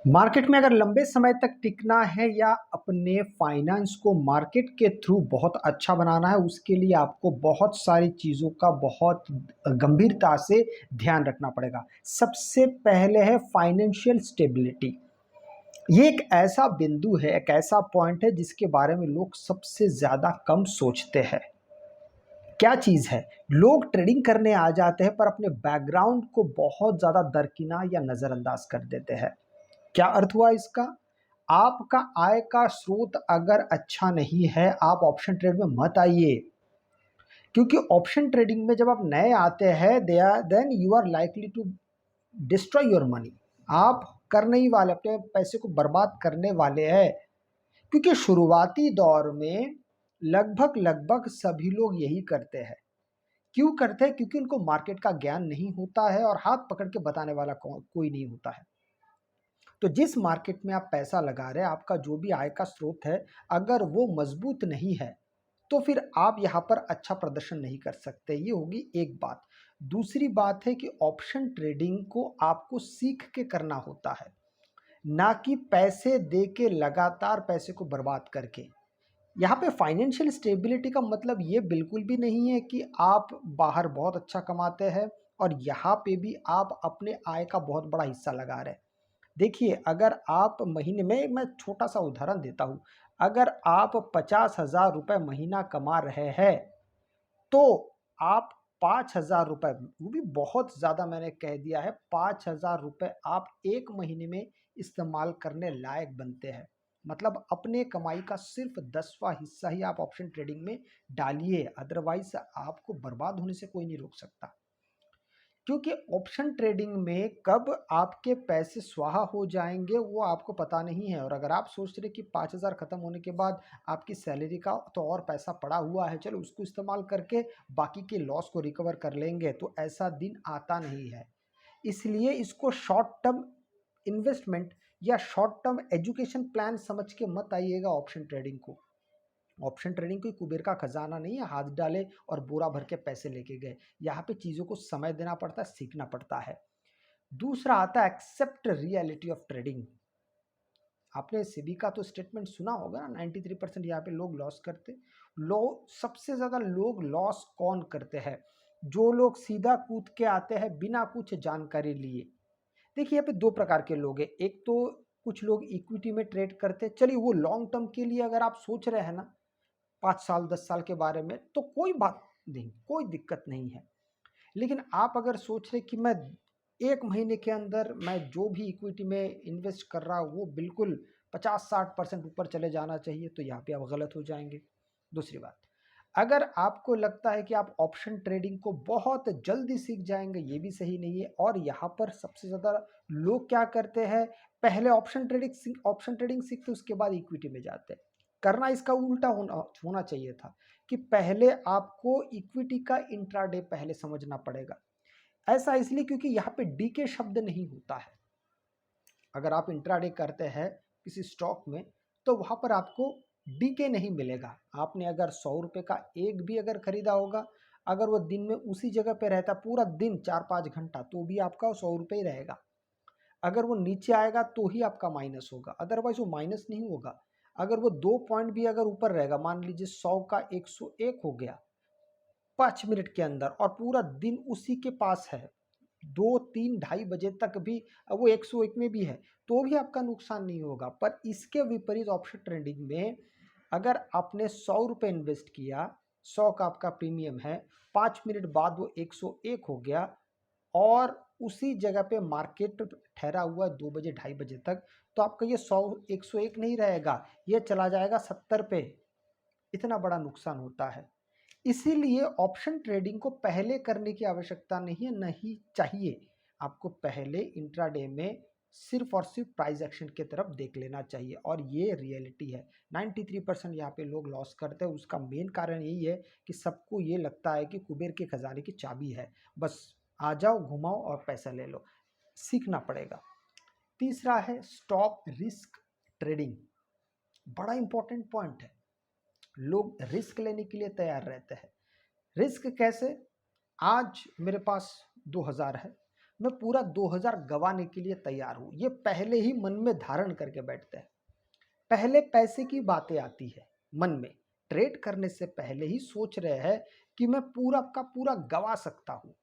Market में अगर लंबे समय तक टिकना है या अपने फाइनेंस को मार्केट के थ्रू बहुत अच्छा बनाना है, उसके लिए आपको बहुत सारी चीज़ों का बहुत गंभीरता से ध्यान रखना पड़ेगा। सबसे पहले है फाइनेंशियल स्टेबिलिटी। ये एक ऐसा बिंदु है, एक ऐसा पॉइंट है जिसके बारे में लोग सबसे ज़्यादा कम सोचते हैं। क्या चीज़ है? लोग ट्रेडिंग करने आ जाते हैं पर अपने बैकग्राउंड को बहुत ज़्यादा दरकिनार या नज़रअंदाज कर देते हैं। क्या अर्थ हुआ इसका? आपका आय का स्रोत अगर अच्छा नहीं है, आप ऑप्शन ट्रेड में मत आइए। क्योंकि ऑप्शन ट्रेडिंग में जब आप नए आते हैं, then you are likely to destroy your money. आप करने ही वाले, अपने पैसे को बर्बाद करने वाले हैं। क्योंकि शुरुआती दौर में लगभग लगभग सभी लोग यही करते हैं। क्यों करते हैं? क्योंकि उनको मार्केट का ज्ञान नहीं होता है और हाथ पकड़ के बताने वाला कोई नहीं होता है। तो जिस मार्केट में आप पैसा लगा रहे हैं, आपका जो भी आय का स्रोत है, अगर वो मजबूत नहीं है तो फिर आप यहाँ पर अच्छा प्रदर्शन नहीं कर सकते। ये होगी एक बात। दूसरी बात है कि ऑप्शन ट्रेडिंग को आपको सीख के करना होता है, ना कि पैसे दे के लगातार पैसे को बर्बाद करके। यहाँ पे फाइनेंशियल स्टेबिलिटी का मतलब ये बिल्कुल भी नहीं है कि आप बाहर बहुत अच्छा कमाते हैं और यहाँ पे भी आप अपने आय का बहुत बड़ा हिस्सा लगा रहे हैं। देखिए, अगर आप महीने में, मैं छोटा सा उदाहरण देता हूँ, अगर आप 50,000 रुपये महीना कमा रहे हैं तो आप 5,000 रुपये, वो भी बहुत ज़्यादा मैंने कह दिया है, 5,000 रुपये आप एक महीने में इस्तेमाल करने लायक बनते हैं। मतलब अपने कमाई का सिर्फ 10वां हिस्सा ही आप ऑप्शन ट्रेडिंग में डालिए, अदरवाइज आपको बर्बाद होने से कोई नहीं रोक सकता। क्योंकि ऑप्शन ट्रेडिंग में कब आपके पैसे स्वाहा हो जाएंगे वो आपको पता नहीं है। और अगर आप सोच रहे कि 5,000 खत्म होने के बाद आपकी सैलरी का तो और पैसा पड़ा हुआ है, चलो उसको इस्तेमाल करके बाकी के लॉस को रिकवर कर लेंगे, तो ऐसा दिन आता नहीं है। इसलिए इसको शॉर्ट टर्म इन्वेस्टमेंट या शॉर्ट टर्म एजुकेशन प्लान समझ के मत आइएगा ऑप्शन ट्रेडिंग को। ऑप्शन ट्रेडिंग कोई कुबेर का खजाना नहीं है, हाथ डाले और बोरा भर के पैसे लेके गए। यहाँ पे चीज़ों को समय देना पड़ता है, सीखना पड़ता है। दूसरा आता है एक्सेप्ट रियलिटी ऑफ ट्रेडिंग। आपने सेबी का तो स्टेटमेंट सुना होगा ना, 93% यहाँ पे लोग लॉस करते। सबसे ज़्यादा लोग लॉस कौन करते हैं? जो लोग सीधा कूद के आते हैं बिना कुछ जानकारी लिए। देखिए, यहाँ पे दो प्रकार के लोग हैं। एक तो कुछ लोग इक्विटी में ट्रेड करते हैं, चलिए वो लॉन्ग टर्म के लिए अगर आप सोच रहे हैं ना, 5 साल 10 साल के बारे में, तो कोई बात नहीं, कोई दिक्कत नहीं है। लेकिन आप अगर सोच रहे कि मैं एक महीने के अंदर मैं जो भी इक्विटी में इन्वेस्ट कर रहा हूँ वो बिल्कुल 50-60% ऊपर चले जाना चाहिए, तो यहाँ पे आप गलत हो जाएंगे। दूसरी बात, अगर आपको लगता है कि आप ऑप्शन ट्रेडिंग को बहुत जल्दी सीख जाएंगे, ये भी सही नहीं है। और यहाँ पर सबसे ज़्यादा लोग क्या करते हैं, पहले ऑप्शन ट्रेडिंग सीखते उसके बाद इक्विटी में जाते हैं। करना इसका उल्टा होना चाहिए था कि पहले आपको इक्विटी का इंट्राडे पहले समझना पड़ेगा। ऐसा इसलिए क्योंकि यहाँ पे डी के शब्द नहीं होता है। अगर आप इंट्राडे करते हैं किसी स्टॉक में तो वहाँ पर आपको डी के नहीं मिलेगा। आपने अगर 100 रुपये का एक भी अगर खरीदा होगा, अगर वो दिन में उसी जगह पे रहता पूरा दिन 4-5 घंटा, तो भी आपका 100 रुपये ही रहेगा। अगर वो नीचे आएगा तो ही आपका माइनस होगा, अदरवाइज वो माइनस नहीं होगा। अगर वो 2 पॉइंट भी अगर ऊपर रहेगा, मान लीजिए 100 का 101 हो गया 5 मिनट के अंदर, और पूरा दिन उसी के पास है, 2-3-2:30 बजे तक भी वो 101 में भी है, तो भी आपका नुकसान नहीं होगा। पर इसके विपरीत ऑप्शन ट्रेडिंग में अगर आपने 100 रुपये इन्वेस्ट किया, 100 का आपका प्रीमियम है, 5 मिनट बाद वो 101 हो गया और उसी जगह पे मार्केट ठहरा हुआ है 2 बजे 2:30 बजे तक, तो आपका ये 101 नहीं रहेगा, ये चला जाएगा 70 पे। इतना बड़ा नुकसान होता है। इसीलिए ऑप्शन ट्रेडिंग को पहले करने की आवश्यकता नहीं है, नहीं चाहिए। आपको पहले इंट्राडे में सिर्फ और सिर्फ प्राइस एक्शन की तरफ देख लेना चाहिए, और ये रियलिटी है। 93% यहाँ पे लोग लॉस करते हैं। उसका मेन कारण यही है कि सबको ये लगता है कि कुबेर के खजाने की चाबी है, बस आ जाओ घुमाओ और पैसा ले लो। सीखना पड़ेगा। तीसरा है स्टॉप रिस्क ट्रेडिंग। बड़ा इंपॉर्टेंट पॉइंट है। लोग रिस्क लेने के लिए तैयार रहते हैं। रिस्क कैसे? आज मेरे पास 2,000 है, मैं पूरा 2000 गंवाने के लिए तैयार हूँ। ये पहले ही मन में धारण करके बैठते हैं। पहले पैसे की बातें आती है मन में। ट्रेड करने से पहले ही सोच रहे हैं कि मैं पूरा का पूरा गंवा सकता हूँ,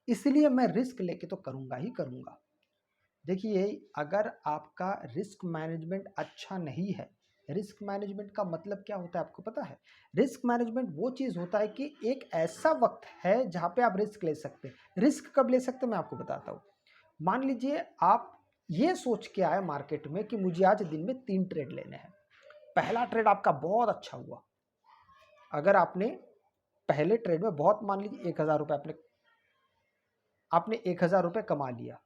इसलिए मैं रिस्क लेके तो करूँगा ही करूँगा। देखिए, अगर आपका रिस्क मैनेजमेंट अच्छा नहीं है, रिस्क मैनेजमेंट का मतलब क्या होता है आपको पता है? रिस्क मैनेजमेंट वो चीज़ होता है कि एक ऐसा वक्त है जहाँ पे आप रिस्क ले सकते हैं। रिस्क कब ले सकते हैं मैं आपको बताता हूँ। मान लीजिए आप ये सोच के आए मार्केट में कि मुझे आज दिन में 3 ट्रेड लेने हैं। पहला ट्रेड आपका बहुत अच्छा हुआ। अगर आपने पहले ट्रेड में बहुत मान लीजिए 1000 रुपये आपने 1000 रुपये कमा लिया।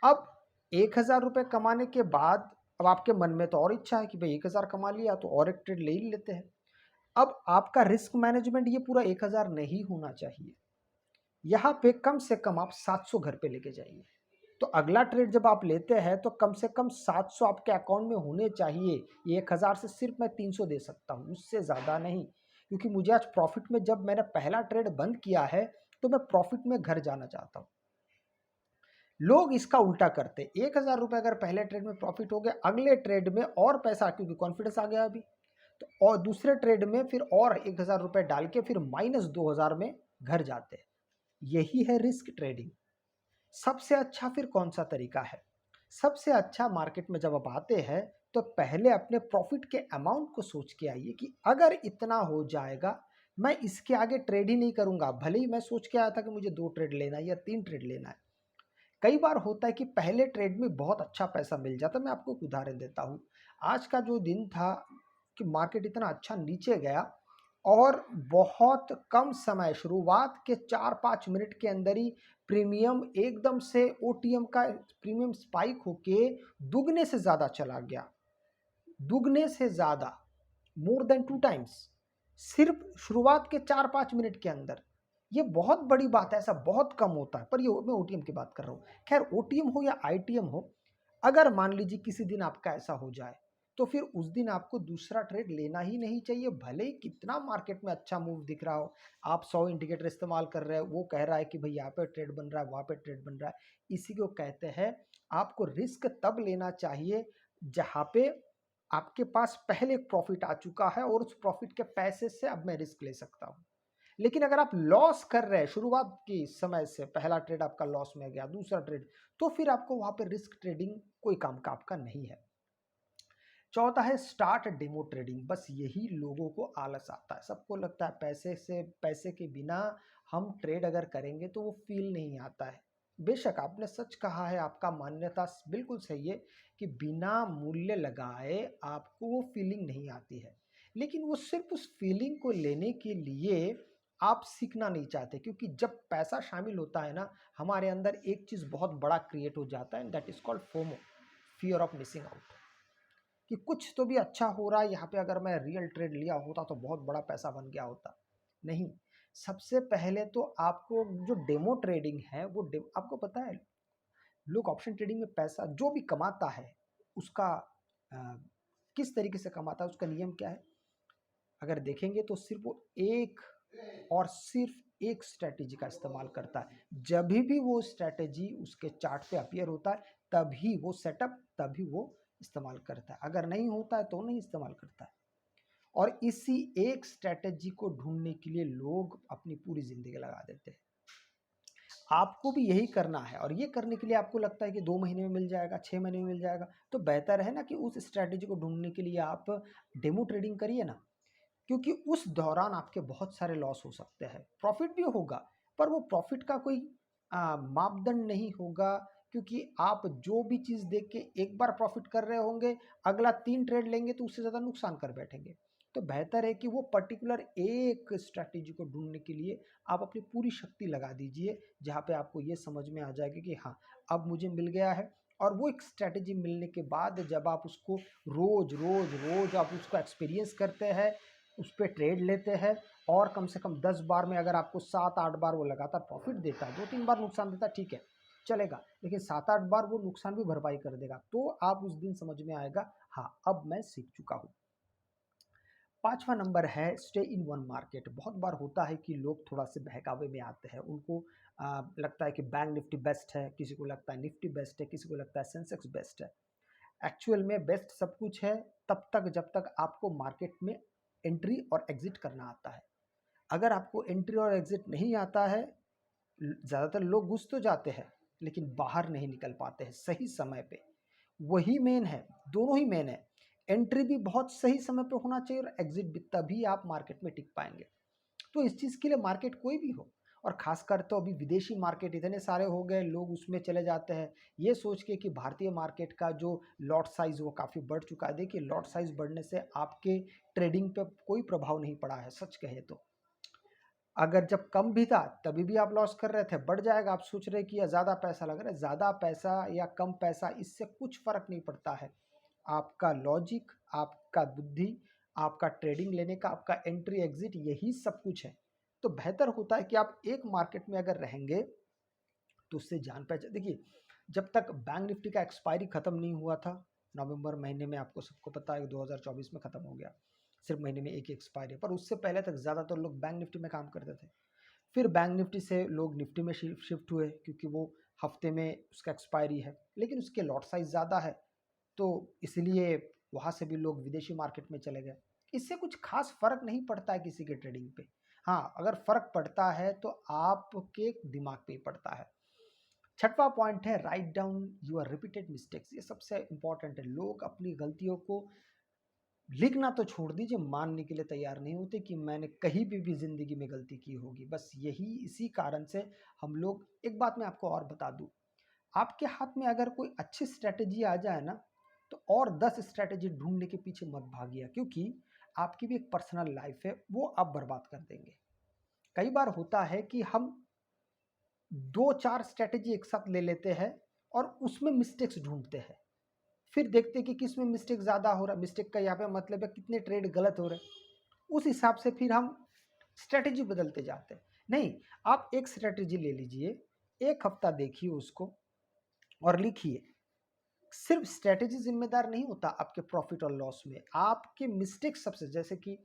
अब 1000 रुपये कमाने के बाद अब आपके मन में तो और इच्छा है कि भाई 1000 कमा लिया तो और एक ट्रेड ले ही लेते हैं। अब आपका रिस्क मैनेजमेंट ये पूरा 1000 नहीं होना चाहिए। यहाँ पे कम से कम आप 700 घर पे लेके जाइए। तो अगला ट्रेड जब आप लेते हैं तो कम से कम 700 आपके अकाउंट में होने चाहिए। ये 1000 से सिर्फ मैं 300 दे सकता हूँ, उससे ज़्यादा नहीं। क्योंकि मुझे आज प्रॉफिट में, जब मैंने पहला ट्रेड बंद किया है तो मैं प्रॉफिट में घर जाना चाहता हूँ। लोग इसका उल्टा करते, 1000 रुपये अगर पहले ट्रेड में प्रॉफिट हो गया, अगले ट्रेड में और पैसा, क्योंकि कॉन्फिडेंस आ गया अभी, तो और दूसरे ट्रेड में फिर और 1000 रुपये डाल के फिर -2000 में घर जाते हैं। यही है रिस्क ट्रेडिंग। सबसे अच्छा फिर कौन सा तरीका है? सबसे अच्छा, मार्केट में जब आप आते हैं तो पहले अपने प्रॉफिट के अमाउंट को सोच के आइए कि अगर इतना हो जाएगा, मैं इसके आगे ट्रेड ही नहीं करूंगा। भले ही मैं सोच के आया था कि मुझे 2 ट्रेड लेना है या 3 ट्रेड लेना है। कई बार होता है कि पहले ट्रेड में बहुत अच्छा पैसा मिल जाता है। मैं आपको एक उदाहरण देता हूँ। आज का जो दिन था कि मार्केट इतना अच्छा नीचे गया और बहुत कम समय, शुरुआत के 4-5 मिनट के अंदर ही प्रीमियम एकदम से ओटीएम का प्रीमियम स्पाइक होके दुगने से ज़्यादा चला गया। दुगने से ज़्यादा, मोर देन 2 टाइम्स, सिर्फ शुरुआत के 4-5 मिनट के अंदर। ये बहुत बड़ी बात है, ऐसा बहुत कम होता है। पर ये मैं ओटीएम की बात कर रहा हूँ। खैर, ओटीएम हो या आईटीएम हो, अगर मान लीजिए किसी दिन आपका ऐसा हो जाए तो फिर उस दिन आपको दूसरा ट्रेड लेना ही नहीं चाहिए। भले ही कितना मार्केट में अच्छा मूव दिख रहा हो, आप 100 इंडिकेटर इस्तेमाल कर रहे हो, वो कह रहा है कि भाई यहाँ पे ट्रेड बन रहा है, वहाँ पे ट्रेड बन रहा है। इसी को कहते हैं, आपको रिस्क तब लेना चाहिए जहाँ पे आपके पास पहले एक प्रॉफिट आ चुका है और उस प्रॉफिट के पैसे से अब मैं रिस्क ले सकता हूँ। लेकिन अगर आप लॉस कर रहे हैं शुरुआत के समय से, पहला ट्रेड आपका लॉस में गया, दूसरा ट्रेड, तो फिर आपको वहां पे रिस्क ट्रेडिंग कोई काम का आपका नहीं है। चौथा है स्टार्ट डेमो ट्रेडिंग। बस यही लोगों को आलस आता है। सबको लगता है पैसे के बिना हम ट्रेड अगर करेंगे तो वो फील नहीं आता है। बेशक आपने सच कहा है, आपका मान्यता बिल्कुल सही है कि बिना मूल्य लगाए आपको वो फीलिंग नहीं आती है। लेकिन वो सिर्फ उस फीलिंग को लेने के लिए आप सीखना नहीं चाहते, क्योंकि जब पैसा शामिल होता है ना, हमारे अंदर एक चीज़ बहुत बड़ा क्रिएट हो जाता है, that is called FOMO, fear of missing out. कि कुछ तो भी अच्छा हो रहा है यहाँ पे, अगर मैं रियल ट्रेड लिया होता तो बहुत बड़ा पैसा बन गया होता। नहीं, सबसे पहले तो आपको जो डेमो ट्रेडिंग है वो आपको पता है, लोग ऑप्शन ट्रेडिंग में पैसा जो भी कमाता है उसका अ, किस तरीके से कमाता है, उसका नियम क्या है? अगर देखेंगे तो सिर्फ वो एक और सिर्फ एक स्ट्रैटेजी का इस्तेमाल करता है। जब भी वो स्ट्रैटेजी उसके चार्ट पे अपीयर होता है, तभी वो सेटअप, तभी वो इस्तेमाल करता है। अगर नहीं होता है तो नहीं इस्तेमाल करता है। और इसी एक स्ट्रैटेजी को ढूंढने के लिए लोग अपनी पूरी जिंदगी लगा देते हैं। आपको भी यही करना है, और ये करने के लिए आपको लगता है कि 2 महीने में मिल जाएगा, 6 महीने में मिल जाएगा, तो बेहतर है ना कि उस स्ट्रैटेजी को ढूंढने के लिए आप डेमो ट्रेडिंग करिए ना। क्योंकि उस दौरान आपके बहुत सारे लॉस हो सकते हैं, प्रॉफिट भी होगा, पर वो प्रॉफिट का कोई मापदंड नहीं होगा। क्योंकि आप जो भी चीज़ देख के एक बार प्रॉफिट कर रहे होंगे, अगला 3 ट्रेड लेंगे तो उससे ज़्यादा नुकसान कर बैठेंगे। तो बेहतर है कि वो पर्टिकुलर एक स्ट्रैटेजी को ढूंढने के लिए आप अपनी पूरी शक्ति लगा दीजिए, जहाँ पे आपको ये समझ में आ जाएगा कि हाँ, अब मुझे मिल गया है। और वो एक स्ट्रैटेजी मिलने के बाद जब आप उसको रोज रोज रोज आप उसको एक्सपीरियंस करते हैं, उस पर ट्रेड लेते हैं, और कम से कम 10 बार में अगर आपको 7-8 बार वो लगातार प्रॉफिट देता है, 2-3 बार नुकसान देता है, ठीक है, चलेगा, लेकिन 7-8 बार वो नुकसान भी भरपाई कर देगा, तो आप उस दिन समझ में आएगा, हाँ, अब मैं सीख चुका हूँ। पांचवा नंबर है स्टे इन वन मार्केट। बहुत बार होता है कि लोग थोड़ा से बहकावे में आते हैं, उनको लगता है कि बैंक निफ्टी बेस्ट है, किसी को लगता है निफ्टी बेस्ट है, किसी को लगता है सेंसेक्स बेस्ट है। एक्चुअल में बेस्ट सब कुछ है तब तक जब तक आपको मार्केट में एंट्री और एग्जिट करना आता है। अगर आपको एंट्री और एग्जिट नहीं आता है, ज़्यादातर लोग घुस तो जाते हैं लेकिन बाहर नहीं निकल पाते हैं सही समय पे। वही मेन है, दोनों ही मेन है। एंट्री भी बहुत सही समय पे होना चाहिए और एग्जिट भी, तभी आप मार्केट में टिक पाएंगे। तो इस चीज़ के लिए मार्केट कोई भी हो, और खासकर तो अभी विदेशी मार्केट इतने सारे हो गए, लोग उसमें चले जाते हैं ये सोच के कि भारतीय मार्केट का जो लॉट साइज़ वो काफ़ी बढ़ चुका है। देखिए लॉट साइज़ बढ़ने से आपके ट्रेडिंग पे कोई प्रभाव नहीं पड़ा है सच कहे तो। अगर जब कम भी था तभी भी आप लॉस कर रहे थे, बढ़ जाएगा आप सोच रहे कि ज़्यादा पैसा लग रहा है। ज़्यादा पैसा या कम पैसा इससे कुछ फ़र्क नहीं पड़ता है। आपका लॉजिक, आपका बुद्धि, आपका ट्रेडिंग लेने का, आपका एंट्री एग्जिट, यही सब कुछ है। तो बेहतर होता है कि आप एक मार्केट में अगर रहेंगे तो उससे जान पहचान। देखिए जब तक बैंक निफ्टी का एक्सपायरी ख़त्म नहीं हुआ था नवंबर महीने में, आपको सबको पता है 2024 में ख़त्म हो गया, सिर्फ महीने में एक एक्सपायरी। पर उससे पहले तक ज़्यादातर लोग बैंक निफ्टी में काम करते थे। फिर बैंक निफ्टी से लोग निफ्टी में शिफ्ट हुए क्योंकि वो हफ्ते में उसका एक्सपायरी है लेकिन उसके लॉट साइज ज़्यादा है, तो इसलिए वहाँ से भी लोग विदेशी मार्केट में चले गए। इससे कुछ खास फर्क नहीं पड़ता है किसी के ट्रेडिंग पे। हाँ अगर फर्क पड़ता है तो आपके दिमाग पे ही पड़ता है। छठवां पॉइंट है right down your repeated mistakes. ये सबसे इंपॉर्टेंट है। लोग अपनी गलतियों को लिखना तो छोड़ दीजिए, मानने के लिए तैयार नहीं होते कि मैंने कहीं भी ज़िंदगी में गलती की होगी। बस यही इसी कारण से हम लोग, एक बात मैं आपको और बता दूं, आपके हाथ में अगर कोई अच्छी स्ट्रैटेजी आ जाए ना तो और 10 स्ट्रैटेजी ढूंढने के पीछे मत भागिए, क्योंकि आपकी भी एक पर्सनल लाइफ है वो आप बर्बाद कर देंगे। कई बार होता है कि हम 2-4 स्ट्रैटेजी एक साथ ले लेते हैं और उसमें मिस्टेक्स ढूंढते हैं, फिर देखते हैं कि किस में मिस्टेक ज़्यादा हो रहा है। मिस्टेक का यहाँ पे मतलब है कितने ट्रेड गलत हो रहे हैं, उस हिसाब से फिर हम स्ट्रैटेजी बदलते जाते हैं। नहीं, आप एक स्ट्रैटेजी ले लीजिए, एक हफ्ता देखिए उसको और लिखिए। सिर्फ स्ट्रैटेजी जिम्मेदार नहीं होता आपके प्रॉफिट और लॉस में, आपके मिस्टेक सबसे, जैसे कि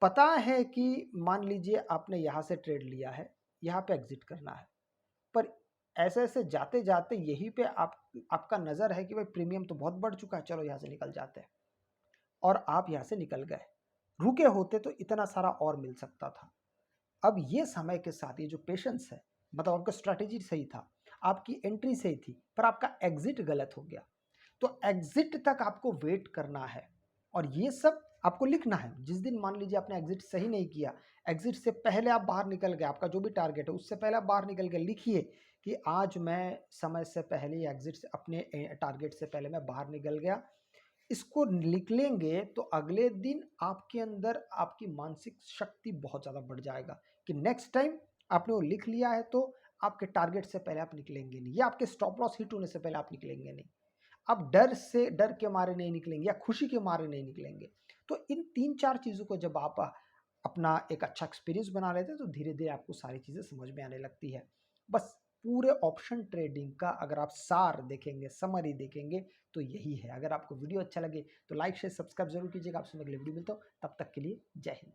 पता है कि मान लीजिए आपने यहाँ से ट्रेड लिया है, यहाँ पे एग्जिट करना है, पर ऐसे ऐसे जाते जाते यहीं पे आपका नज़र है कि भाई प्रीमियम तो बहुत बढ़ चुका है, चलो यहाँ से निकल जाते हैं, और आप यहाँ से निकल गए। रुके होते तो इतना सारा और मिल सकता था। अब ये समय के साथ ये जो पेशेंस है, मतलब आपका स्ट्रैटेजी सही था, आपकी एंट्री सही थी, पर आपका एग्जिट गलत हो गया, तो एग्जिट तक आपको वेट करना है और ये सब आपको लिखना है। जिस दिन मान लीजिए आपने एग्जिट सही नहीं किया, एग्जिट से पहले आप बाहर निकल गए, आपका जो भी टारगेट है उससे पहले आप बाहर निकल गए, लिखिए कि आज मैं समय से पहले एग्जिट से, अपने टारगेट से पहले मैं बाहर निकल गया। इसको लिख लेंगे तो अगले दिन आपके अंदर आपकी मानसिक शक्ति बहुत ज़्यादा बढ़ जाएगा कि नेक्स्ट टाइम आपने वो लिख लिया है तो आपके टारगेट से पहले आप निकलेंगे नहीं, या आपके स्टॉप लॉस हिट होने से पहले आप निकलेंगे नहीं। आप डर के मारे नहीं निकलेंगे या खुशी के मारे नहीं निकलेंगे। तो इन 3-4 चीज़ों को जब आप अपना एक अच्छा एक्सपीरियंस बना लेते हैं तो धीरे धीरे आपको सारी चीज़ें समझ में आने लगती है। बस पूरे ऑप्शन ट्रेडिंग का अगर आप सार देखेंगे, समरी देखेंगे, तो यही है। अगर आपको वीडियो अच्छा लगे तो लाइक शेयर सब्सक्राइब जरूर कीजिएगा। आपसे मैं अगले वीडियो मिलता हूँ, तब तक के लिए जय हिंद।